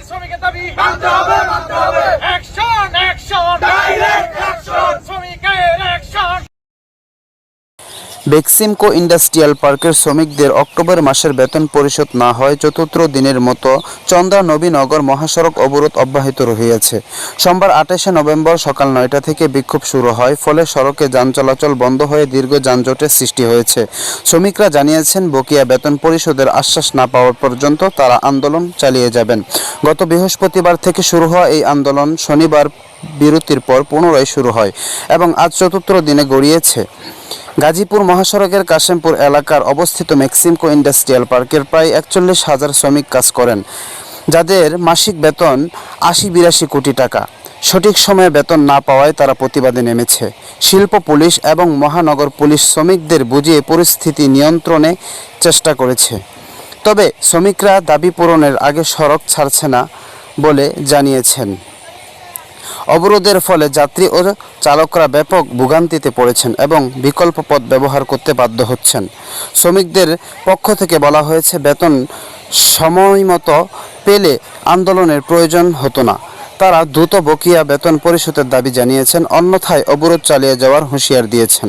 শ্রমিকের দাবি মানতে হবে, মানতে হবে। অ্যাকশন, অ্যাকশন, ডাইরেক্ট অ্যাকশন, শ্রমিকের অ্যাকশন। বেক্সিমকো ইন্ডাস্ট্রিয়াল পার্কের শ্রমিকদের অক্টোবর মাসের বেতন পরিশোধ না হয় চতুর্থ দিনের মতো চন্দ্রা নবীনগর মহাসড়ক অবরোধ অব্যাহত রহিয়াছে। সোমবার 28শে নভেম্বর সকাল 9টা থেকে বিক্ষোভ শুরু হয়, ফলে সড়কে যান চলাচল বন্ধ হয়ে দীর্ঘ যানজটের সৃষ্টি হয়েছে। শ্রমিকরা জানিয়েছেন, বকেয়া বেতন পরিশোধের আশ্বাস না পাওয়া পর্যন্ত তারা আন্দোলন চালিয়ে যাবেন। গত বৃহস্পতিবার থেকে শুরু হওয়া এই আন্দোলন শনিবার বিরতির পর পুনরায় শুরু হয় এবং আজ চতুর্থ দিনে গড়িয়েছে। গাজীপুর মহাসড়কের কাশেমপুর এলাকার অবস্থিত বেক্সিমকো ইন্ডাস্ট্রিয়াল পার্কের প্রায় 41,000 শ্রমিক কাজ করেন, যাদের মাসিক বেতন 80-82 কোটি টাকা। সঠিক সময়ে বেতন না পাওয়ায় তারা প্রতিবাদে নেমেছে। শিল্প পুলিশ এবং মহানগর পুলিশ শ্রমিকদের বুঝিয়ে পরিস্থিতি নিয়ন্ত্রণে চেষ্টা করেছে। তবে শ্রমিকরা দাবি পূরণের আগে সড়ক ছাড়ছে না বলে জানিয়েছেন। অবরোধের ফলে যাত্রী ও চালকরা ব্যাপক ভোগান্তিতে পড়েছেন এবং বিকল্প পথ ব্যবহার করতে বাধ্য হচ্ছেন। শ্রমিকদের পক্ষ থেকে বলা হয়েছে, বেতন সময়মতো পেলে আন্দোলনের প্রয়োজন হতো না। তারা দ্রুত বকেয়া বেতন পরিশোধের দাবি জানিয়েছেন, অন্যথায় অবরোধ চালিয়ে যাওয়ার হুঁশিয়ার দিয়েছেন।